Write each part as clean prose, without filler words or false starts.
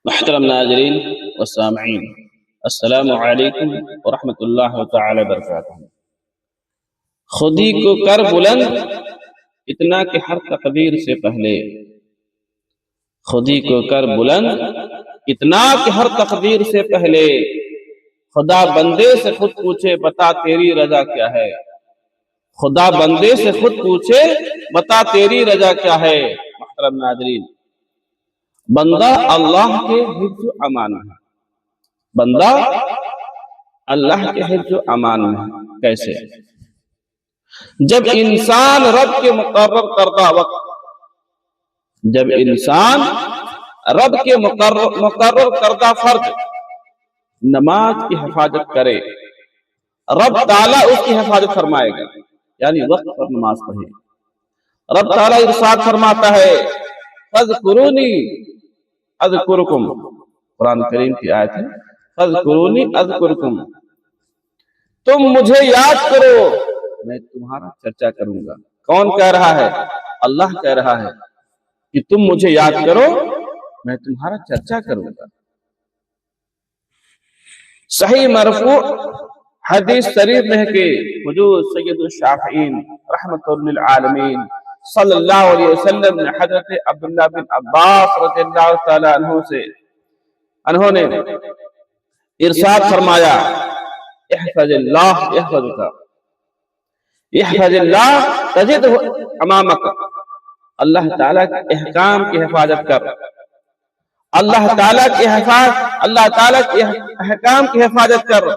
محترم ناظرین و سامعین، السلام علیکم ورحمۃ اللہ تعالی وبرکاتہ۔ خودی کو کر بلند اتنا کہ ہر تقدیر سے پہلے، خودی کو کر بلند اتنا کہ ہر تقدیر سے پہلے، خدا بندے سے خود پوچھے بتا تیری رضا کیا ہے، خدا بندے سے خود پوچھے بتا تیری رضا کیا ہے۔ محترم ناظرین، بندہ اللہ کے حفظ و امان میں، بندہ اللہ کے حفظ و امان میں کیسے؟ جب انسان رب کے مقرر کردہ وقت، جب انسان رب کے مقرر کردہ فرض نماز کی حفاظت کرے، رب تعالیٰ اس کی حفاظت فرمائے گا، یعنی وقت پر نماز پڑھے۔ رب تعالیٰ ارشاد فرماتا ہے فَاذْكُرُونِي اذکرکم، قرآن کریم کی آیت ہے فَاذْكُرُونِي اذکرکم، تم مجھے یاد کرو میں تمہارا چرچا کروں گا۔ کون کہہ رہا ہے؟ اللہ کہہ رہا ہے کہ تم مجھے یاد کرو میں تمہارا چرچا کروں گا۔ صحیح مرفوع حدیث شریف میں ہے کہ حضور سید الشافعین رحمۃ للعالمین صلی اللہ علیہ وسلم نے حضرت عبداللہ بن عباس رضی اللہ تعالیٰ عنہ نے ارشاد فرمایا احفظ اللہ یحفظک، احفظ اللہ تجدہ امامک، اللہ تعالیٰ کے احکام کی حفاظت کر، اللہ تعالیٰ کے احکام کی حفاظت کر،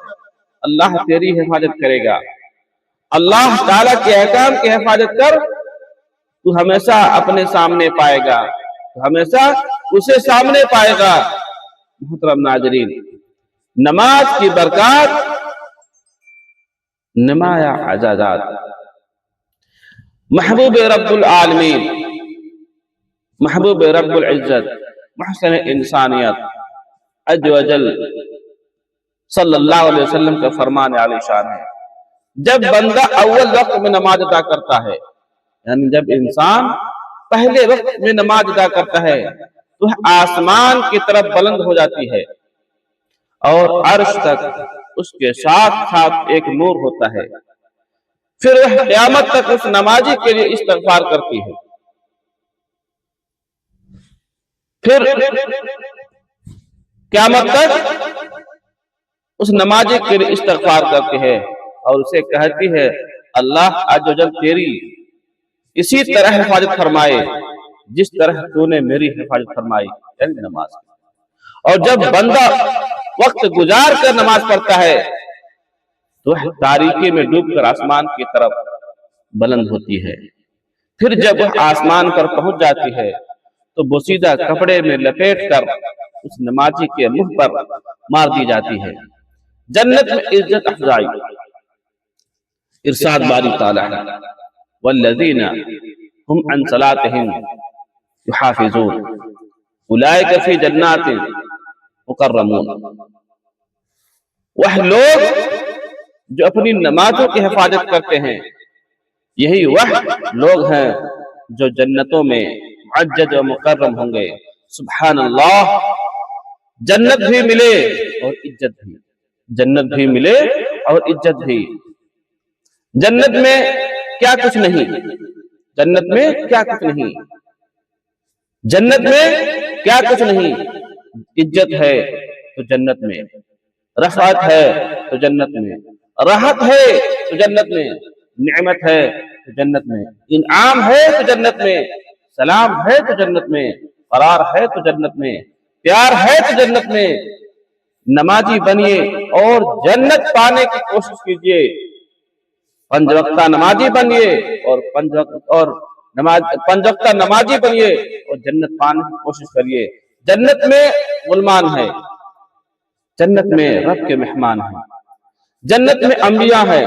اللہ تیری حفاظت کرے گا۔ اللہ تعالیٰ کے احکام کی حفاظت کر، تو ہمیشہ اپنے سامنے پائے گا، تو ہمیشہ اسے سامنے پائے گا۔ محترم ناظرین، نماز کی برکات نمایاں اعزازات، محبوب رب العالمین، محبوب رب العزت، محسن انسانیت عز و جل صلی اللہ علیہ وسلم کا فرمان عالی شان ہے، جب بندہ اول وقت میں نماز ادا کرتا ہے، یعنی جب انسان پہلے وقت میں نماز ادا کرتا ہے تو آسمان کی طرف بلند ہو جاتی ہے اور عرش تک اس کے ساتھ ساتھ ایک نور ہوتا ہے، پھر وہ قیامت تک اس نمازی کے لیے استغفار کرتی ہے، پھر قیامت تک اس نمازی کے لیے استغفار کرتی ہے اور اسے کہتی ہے اللہ عز و جل تیری اسی طرح حفاظت فرمائے جس طرح تو نے میری حفاظت فرمائی، یعنی نماز۔ اور جب بندہ وقت گزار کر نماز پڑھتا ہے تو تاریکی میں ڈوب کر آسمان کی طرف بلند ہوتی ہے، پھر جب وہ آسمان پر پہنچ جاتی ہے تو بوسیدہ کپڑے میں لپیٹ کر اس نمازی کے منہ پر مار دی جاتی ہے۔ جنت میں عزت افزائی، ارشاد باری تعالیٰ والذین هم عن صلاتهم یحافظون اولئک فی جنات مکرمون، وہ لوگ جو اپنی نمازوں کی حفاظت کرتے ہیں، یہی وہ لوگ ہیں جو جنتوں میں معزز و مکرم ہوں گے۔ سبحان اللہ، جنت بھی ملے اور عزت بھی، جنت بھی ملے اور عزت بھی۔ جنت میں کیا کچھ نہیں، جنت میں کیا کچھ نہیں، جنت میں کیا کچھ نہیں، عزت ہے تو جنت میں، رفعت ہے تو جنت میں، راحت ہے تو جنت میں، نعمت ہے تو جنت میں، انعام ہے تو جنت میں، سلام ہے تو جنت میں، قرار ہے تو جنت میں، پیار ہے تو جنت میں۔ نمازی بنیے اور جنت پانے کی کوشش کیجیے، پنج وقتہ نمازی بنیے اور پنج وقتہ نمازی بنیے اور جنت پانے کی کوشش کریے۔ جنت میں غلمان ہے، جنت میں رب کے مہمان ہیں، جنت میں انبیاء ہیں،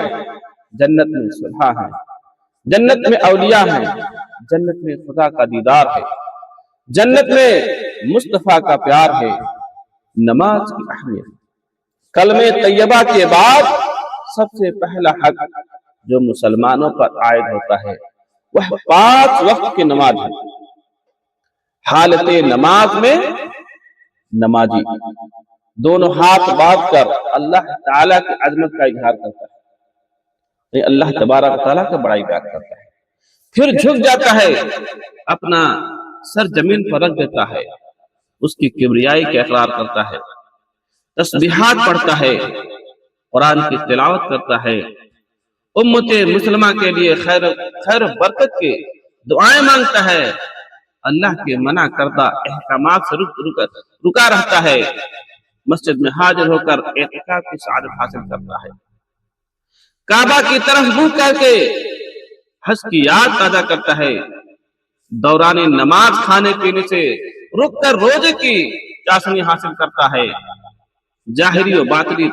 جنت میں صلحاء ہیں، جنت میں اولیاء ہیں، جنت میں خدا کا دیدار ہے، جنت میں مصطفیٰ کا پیار ہے۔ نماز کی اہمیت، کلمہ طیبہ کے بعد سب سے پہلا حق جو مسلمانوں پر عائد ہوتا ہے وہ 5 وقت کی نماز ہے۔ حالت نماز میں نمازی دونوں ہاتھ باندھ کر اللہ تعالیٰ کی عظمت کا اظہار کرتا ہے، اللہ تبارک تعالیٰ کا بڑائی بیان کرتا ہے، پھر جھک جاتا ہے، اپنا سر زمین پر رکھ دیتا ہے، اس کی کبریائی کا اقرار کرتا ہے، تسبیحات پڑھتا ہے، قرآن کی تلاوت کرتا ہے، امت مسلمہ کے لیے خیر و برکت کے دعائیں مانگتا ہے، اللہ کے منع کردہ احکامات سے رکا رہتا ہے، مسجد میں حاضر ہو کر اعتکاف کی سعادت حاصل کرتا ہے، کعبہ کی طرف منہ کر کے حج کی یاد تازہ کرتا ہے، دوران نماز کھانے پینے سے رک کر روزے کی چاشنی حاصل کرتا ہے، ظاہری و باطنی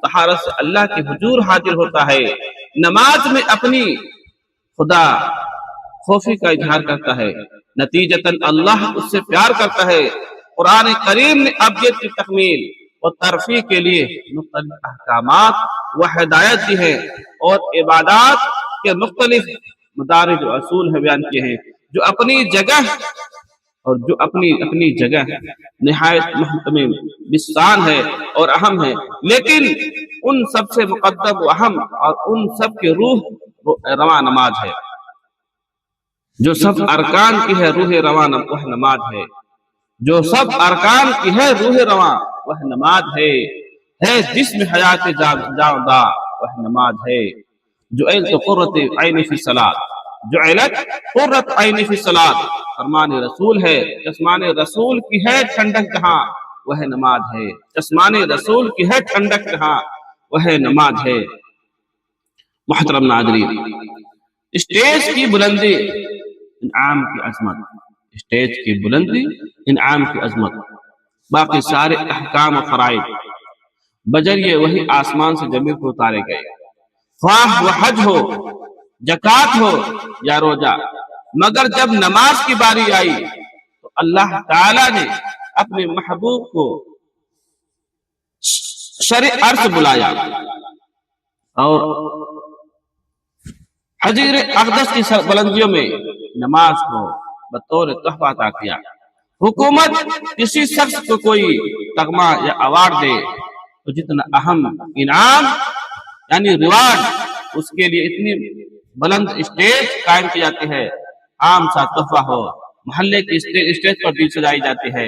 طہارت سے اللہ کے حضور حاضر ہوتا ہے، نماز میں اپنی خدا خوفی کا اظہار کرتا ہے، نتیجتاً اللہ اس سے پیار کرتا ہے۔ قرآن کریم نے ابجد کی تکمیل اور ترفیع کے لیے مختلف احکامات و ہدایت دی ہے اور عبادات کے مختلف مدارج و اصول بیان کیے ہیں جو اپنی جگہ نہایت محتمم بسان ہے اور اہم ہے، لیکن ان سب سے مقدم و اہم اور ان سب کے روح رواں نماز ہے، جو سب ارکان کی ہے روح رواں وہ نماز ہے، جو سب ارکان کی ہے روح رواں وہ نماز ہے جسم حیات جاودہ وہ نماز ہے، جعلت قرۃ عین فی الصلاۃ، جعلت قرۃ عین فی الصلاۃ، فرمان رسول ہے، چشمان رسول کی ہے ٹھنڈک جہاں وہ نماز ہے، چشمان رسول کی ہے ٹھنڈک جہاں وہ نماز ہے۔ محترم ناظرین، اسٹیج کی بلندی انعام کی عظمت، اسٹیج کی بلندی انعام کی عظمت، باقی سارے احکام و فرائض بجریے وہی آسمان سے زمین کو اتارے گئے، خواہ وہ حج ہو، زکوٰۃ ہو یا روزہ، مگر جب نماز کی باری آئی تو اللہ تعالی نے اپنے محبوب کو شرع عرش بلایا اور حجر اقدس کی بلندیوں میں نماز کو بطور تحفہ عطا کیا۔ حکومت کسی شخص کو کوئی تغمہ یا ایوارڈ دے تو جتنا اہم انعام یعنی ریوارڈ اس کے لیے اتنی بلند اسٹیج قائم کی جاتی ہے، عام سا تحفہ ہو، محلے کی اسٹیج پر بھی سجائی جاتی ہے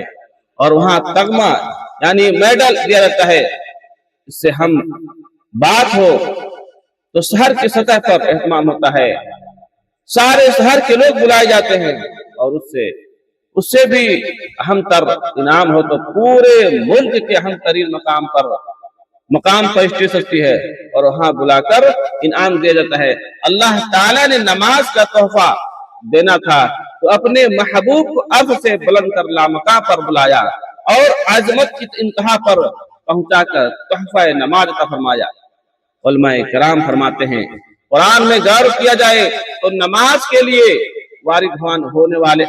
اور وہاں تغمہ یعنی میڈل دیا جاتا ہے، اس سے ہم بات ہو تو شہر کی سطح پر اہتمام ہوتا ہے، سارے شہر کے لوگ بلائے جاتے ہیں اور اس سے بھی اہم تر انعام ہو تو پورے ملک کے اہم ترین مقام پر اسٹیج سجتی ہے اور وہاں بلا کر انعام دیا جاتا ہے۔ اللہ تعالیٰ نے نماز کا تحفہ دینا تھا تو اپنے محبوب کو اب سے بلند کر لامقام پر بلایا اور عظمت کی انتہا پر پہنچا کر تحفہ نماز عطا فرمایا۔ علماء کرام فرماتے ہیں قرآن میں غور کیا جائے تو نماز کے لیے وارد ہونے والے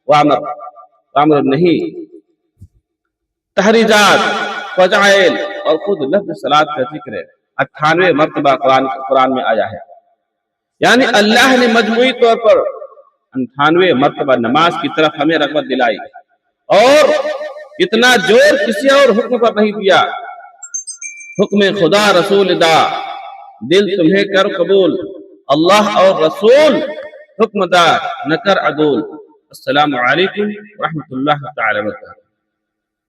وامر نہیں، تحریجات، فضائل اور خود لفظ صلاۃ کا ذکر 98 مرتبہ قرآن میں آیا ہے، یعنی اللہ نے مجموعی طور پر 98 مرتبہ نماز کی طرف ہمیں رغبت دلائی اور اتنا زور کسی اور حکم پر نہیں دیا۔ حکم خدا رسول دا، دل تمہیں کر قبول، اللہ اور رسول حکم دا نہ کر عدول۔ السلام علیکم ورحمۃ اللہ تعالی وبرکاتہ۔